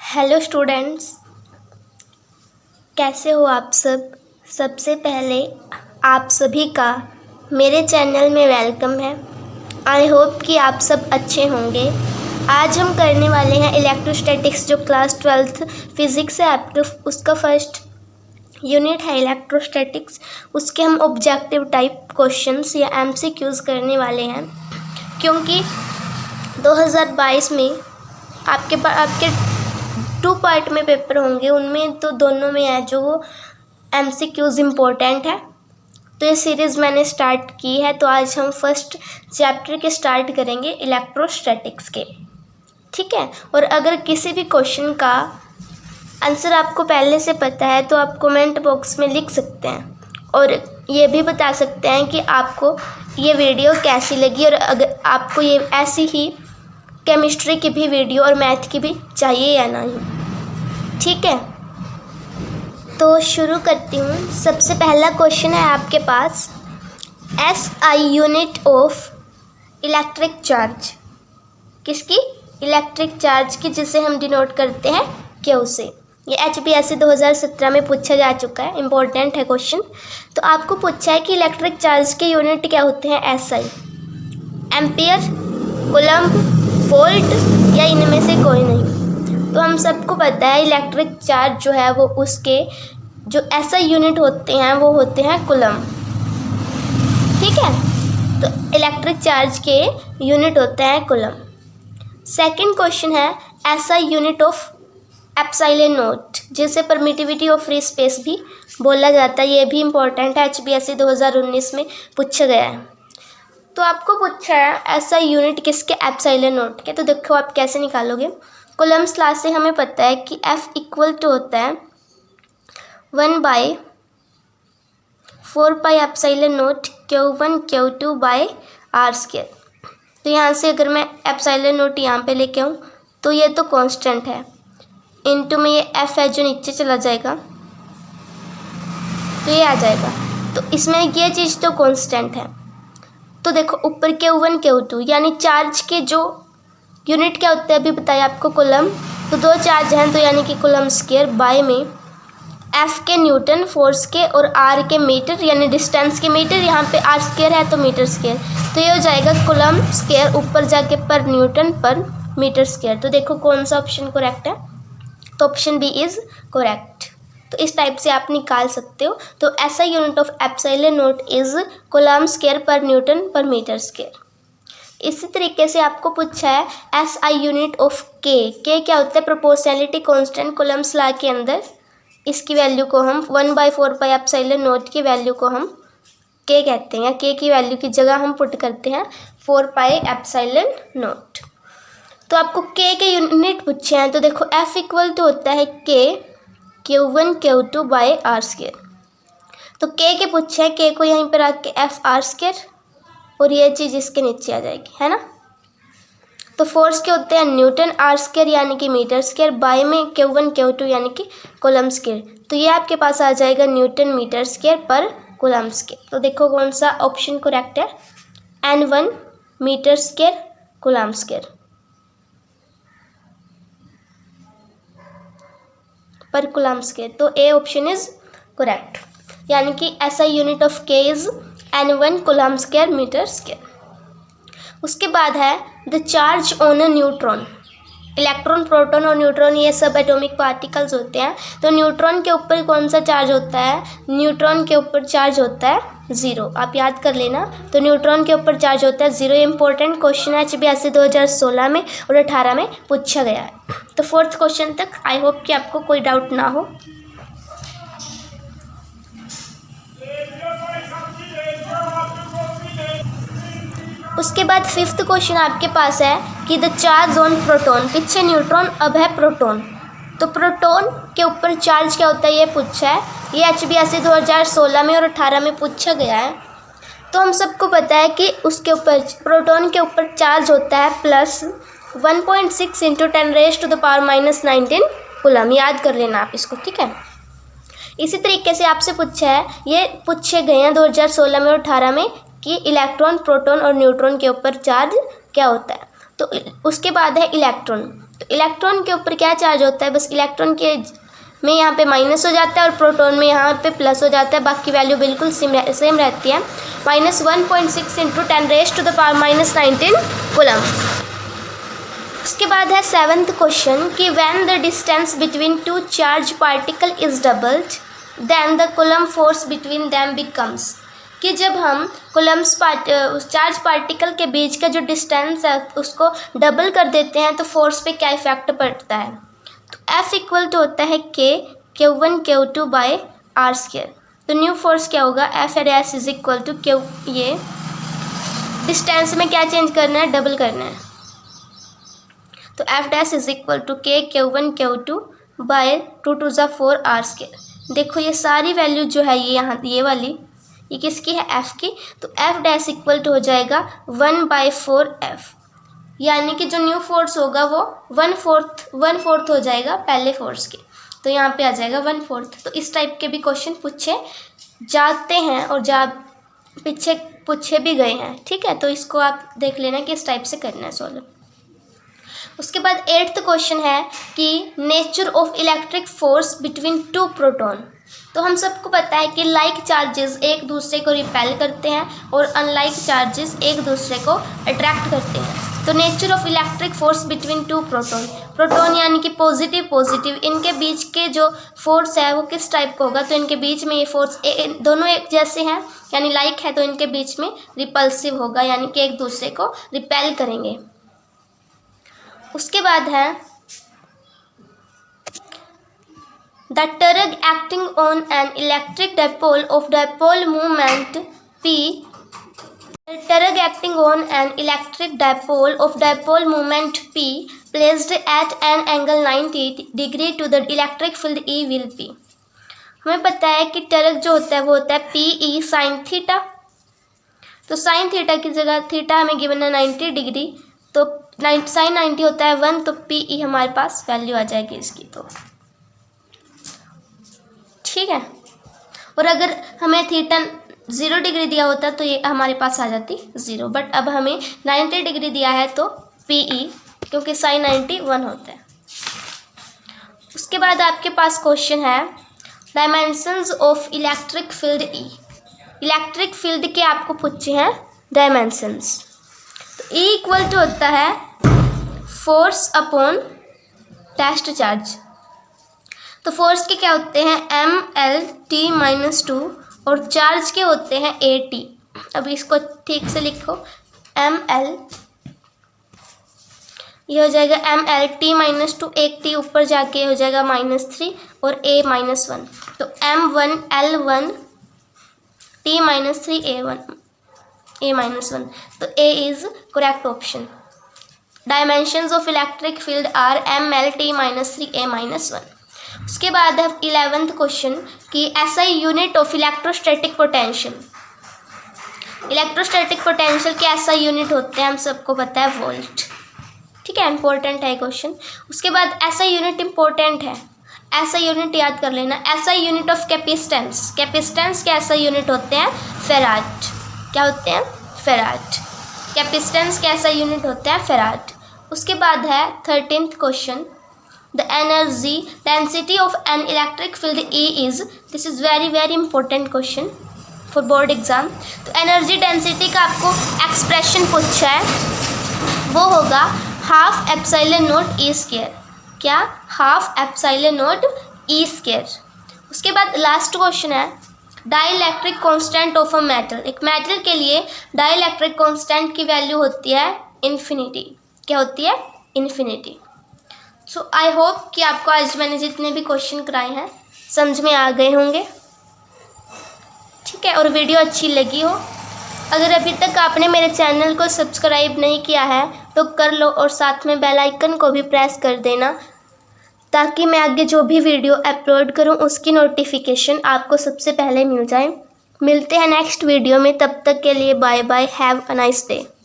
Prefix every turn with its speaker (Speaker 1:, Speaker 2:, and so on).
Speaker 1: Hello students, कैसे हो आप सब। सबसे पहले आप सभी का मेरे चैनल में वेलकम है। आई होप कि आप सब अच्छे होंगे। आज हम करने वाले हैं इलेक्ट्रोस्टैटिक्स, जो क्लास 12th फिज़िक्स है उसका फर्स्ट यूनिट है इलेक्ट्रोस्टैटिक्स। उसके हम ऑब्जेक्टिव टाइप क्वेश्चंस या एमसीक्यूज़ करने वाले हैं, क्योंकि 2022 में आपके 2 पार्ट में पेपर होंगे। उनमें तो दोनों में है जो वो एमसीक्यूज़ इम्पोर्टेंट है। तो ये सीरीज़ मैंने स्टार्ट की है, तो आज हम फर्स्ट चैप्टर के स्टार्ट करेंगे इलेक्ट्रोस्टैटिक्स के, ठीक है। और अगर किसी भी क्वेश्चन का आंसर आपको पहले से पता है तो आप कमेंट बॉक्स में लिख सकते हैं, और ये भी बता सकते हैं कि आपको ये वीडियो कैसी लगी, और अगर आपको ये ऐसी ही केमिस्ट्री की भी वीडियो और मैथ की भी चाहिए या नहीं, ठीक है। तो शुरू करती हूँ। सबसे पहला क्वेश्चन है आपके पास, SI unit of electric charge. किसकी? इलेक्ट्रिक चार्ज की, जिसे हम डिनोट करते हैं Q से। ये HPSC 2017 में पूछा जा चुका है, इम्पोर्टेंट है क्वेश्चन। तो आपको पूछा है कि इलेक्ट्रिक चार्ज के यूनिट क्या होते हैं SI, एम्पियर, कूलम्ब, वोल्ट या इनमें से कोई नहीं। तो हम सबको पता है इलेक्ट्रिक चार्ज जो है वो उसके जो SI यूनिट होते हैं वो होते हैं कूलम्ब, ठीक है। तो इलेक्ट्रिक चार्ज के यूनिट होते हैं कूलम्ब। सेकंड क्वेश्चन है SI unit of epsilon not, जिसे परमिटिविटी ऑफ फ्री स्पेस भी बोला जाता है। ये भी इम्पोर्टेंट है, HPSC 2019 में पूछा गया है। तो आपको पूछा है SI यूनिट किसके, एप्सिलॉन नॉट के। तो देखो आप कैसे निकालोगे। कूलम्ब्स लॉ से हमें पता है कि F इक्वल टू होता है 1/4 pi epsilon not Q1 Q2 by R square. तो यहाँ से अगर मैं एप्सिलॉन नॉट यहाँ पे लेके आऊँ तो ये तो कांस्टेंट है, इनटू में ये F है जो नीचे चला जाएगा, तो ये आ जाएगा। तो इसमें ये चीज़ तो कांस्टेंट है। तो देखो ऊपर Q1 Q2 यानी चार्ज के जो यूनिट क्या होते हैं अभी बताया आपको, कूलम्ब। तो 2 चार्ज हैं तो यानी कि कूलम्ब स्क्वायर बाय में F के न्यूटन फोर्स के और R के मीटर यानी डिस्टेंस के मीटर। यहाँ पे R स्क्वायर है तो मीटर स्क्वायर, तो ये हो जाएगा कूलम्ब स्क्वायर ऊपर जाके पर न्यूटन पर मीटर स्क्वायर। तो देखो कौन सा ऑप्शन करेक्ट है, तो ऑप्शन बी इज़ करेक्ट। तो इस टाइप से आप निकाल सकते हो। तो SI unit of epsilon not is coulomb square पर न्यूटन पर मीटर स्क्वायर। इसी तरीके से आपको पूछा है SI unit of K। K क्या होता है? Proportionality constant. कूलम्ब्स लॉ के अंदर इसकी वैल्यू को हम 1/4 पाई एप्सिलॉन नॉट की वैल्यू को हम K कहते हैं, या K की वैल्यू की जगह हम पुट करते हैं 4 पाई एप्सिलॉन नॉट। तो आपको K के यूनिट पूछे हैं, तो देखो F इक्वल टू होता है K Q1 Q2 by R square. तो K के पूछे हैं, K को यहीं पर रख के F R स्क्वायर, और ये चीज़ इसके नीचे आ जाएगी, है ना। तो फोर्स के होते हैं न्यूटन, R स्क्वायर यानी कि मीटर स्क्वायर, बाय में Q1 Q2 यानी कि कूलम्ब स्क्वायर। तो ये आपके पास आ जाएगा न्यूटन मीटर स्क्वायर पर कूलम्ब स्क्वायर। तो देखो कौन सा ऑप्शन करेक्ट है, N1 metre square coulomb square पर कूलम्ब स्क्वायर। तो ए ऑप्शन इज करेक्ट, यानी कि SI unit of K is N1 coulomb square metre square. उसके बाद है the charge on a neutron. Electron, proton और न्यूट्रॉन ये सब एटॉमिक पार्टिकल्स होते हैं। तो न्यूट्रॉन के ऊपर कौन सा चार्ज होता है? न्यूट्रॉन के ऊपर चार्ज होता है 0। आप याद कर लेना। तो न्यूट्रॉन के ऊपर चार्ज होता है 0। इंपॉर्टेंट क्वेश्चन है, HPSC 2016 में और 18 में पूछा गया है। तो 4th क्वेश्चन तक आई होप कि आपको कोई डाउट ना हो। उसके बाद 5th क्वेश्चन आपके पास है कि द चार्ज ऑन प्रोटॉन। पीछे न्यूट्रॉन, अब है प्रोटॉन। तो प्रोटॉन के ऊपर चार्ज क्या होता है ये पूछा है। ये HPSC 2016 में और 18 में पूछा गया है। तो हम सबको पता है कि उसके ऊपर प्रोटॉन के ऊपर चार्ज होता है प्लस 1.6 × 10⁻⁻19 कूलम्ब। याद कर लेना आप इसको, ठीक है। इसी तरीके से आपसे पूछा है, ये पूछे गए हैं 2016 में और 18 में कि इलेक्ट्रॉन, प्रोटॉन और न्यूट्रॉन के ऊपर चार्ज क्या होता है। तो उसके बाद है इलेक्ट्रॉन। तो तो इलेक्ट्रॉन के ऊपर क्या चार्ज होता है, बस इलेक्ट्रॉन के में यहाँ पे माइनस हो जाता है और प्रोटॉन में यहाँ पे प्लस हो जाता है, बाकी वैल्यू बिल्कुल सेम रहती है। -1.6 × 10⁻⁻19 कूलम। उसके बाद है 7th क्वेश्चन कि when the distance between two charge particle is doubled then the Coulomb force between them becomes, कि जब हम कूलम्स चार्ज पार्टिकल के बीच का जो डिस्टेंस है उसको डबल कर देते हैं तो फोर्स पे क्या इफेक्ट पड़ता है। तो F इक्वल टू होता है Q1Q2/r²। तो न्यू फोर्स क्या होगा, F is equal to Q, ये डिस्टेंस में क्या चेंज करना है, डबल करना है। तो F' is equal to K/2 × 4r²। देखो ये सारी वैल्यू जो है ये यहाँ ये वाली ये किसकी है, F की। तो F' इक्वल टू हो जाएगा 1/4F, यानी कि जो न्यू फोर्स होगा वो 1/4 हो जाएगा पहले फोर्स के। तो यहाँ पे आ जाएगा 1/4। तो इस टाइप के भी क्वेश्चन पूछे जाते हैं और पीछे पूछे भी गए हैं, ठीक है। तो इसको आप देख लेना कि इस टाइप से करना है सॉल्व। उसके बाद 8th क्वेश्चन है कि nature of electric force between two proton. तो हम सबको पता है कि लाइक चार्जेस एक दूसरे को रिपेल करते हैं और अनलाइक चार्जेस एक दूसरे को अट्रैक्ट करते हैं। तो nature of electric force between two proton यानी कि पॉजिटिव इनके बीच के जो फोर्स है वो किस टाइप का होगा। तो इनके बीच में ये फोर्स दोनों एक जैसे हैं यानी लाइक है, तो इनके बीच में रिपल्सिव होगा यानी कि एक दूसरे को रिपेल करेंगे। उसके बाद है the torque acting on an electric dipole of dipole moment P। Torque acting on an electric dipole of dipole moment P placed at an angle 90 degree to the electric field E will P। हमें पता है कि टर्ग जो होता है वो होता है PE sin थीटा। तो sin थीटा की जगह थीटा हमें गिवन है 90 डिग्री, तो sin 90 होता है 1, तो PE हमारे पास वैल्यू आ जाएगी इसकी। तो ठीक है, और अगर हमें थीटा 0 डिग्री दिया होता तो ये हमारे पास आ जाती 0, बट अब हमें 90 डिग्री दिया है तो PE क्योंकि sin 90 1 होता है। उसके बाद आपके पास क्वेश्चन है dimensions of electric field E। Electric field के आपको पूछे हैं डायमेंशंस। तो E इक्वल टू होता है फोर्स अपॉन टेस्ट चार्ज। तो फोर्स के क्या होते हैं mL/t-2 और चार्ज के होते हैं AT। अब इसको ठीक से लिखो, mL ये हो जाएगा mL/t-2, एक t ऊपर जाके हो जाएगा -3 और a -1, तो m1L1 t-3 a-1 तो a is correct option. Dimensions of electric field are mL/t-3 a-1। उसके बाद है 11th क्वेश्चन कि SI unit of electrostatic potential. Electrostatic potential के SI यूनिट होते हैं, हम सबको पता है वोल्ट, ठीक है, इंपॉर्टेंट है क्वेश्चन। उसके बाद SI यूनिट इंपॉर्टेंट है, SI यूनिट याद कर लेना। SI unit of capacitance, capacitance के SI यूनिट होते हैं फेराड। क्या होते हैं? फेराड। कैपेसिटेंस के SI यूनिट होते हैं फेराड। उसके बाद है 13th question, the energy density of an electric field E is, this is very important question for board exam। तो एनर्जी डेंसिटी का आपको एक्सप्रेशन पूछा है, वो होगा 1/2 ε0 E²। क्या? 1/2 ε0 E²। उसके बाद लास्ट क्वेश्चन है dielectric constant of a metal. एक मेटल के लिए डाइलेक्ट्रिक कांस्टेंट की वैल्यू होती है इन्फिनिटी। क्या होती है? इन्फिनिटी। सो आई होप कि आपको आज मैंने जितने भी क्वेश्चन कराए हैं समझ में आ गए होंगे, ठीक है, और वीडियो अच्छी लगी हो। अगर अभी तक आपने मेरे चैनल को सब्सक्राइब नहीं किया है तो कर लो और साथ में बेल आइकन को भी प्रेस कर देना, ताकि मैं आगे जो भी वीडियो अपलोड करूं उसकी नोटिफिकेशन आपको सबसे पहले मिल जाए। मिलते हैं नेक्स्ट वीडियो में, तब तक के लिए bye bye, have a nice day.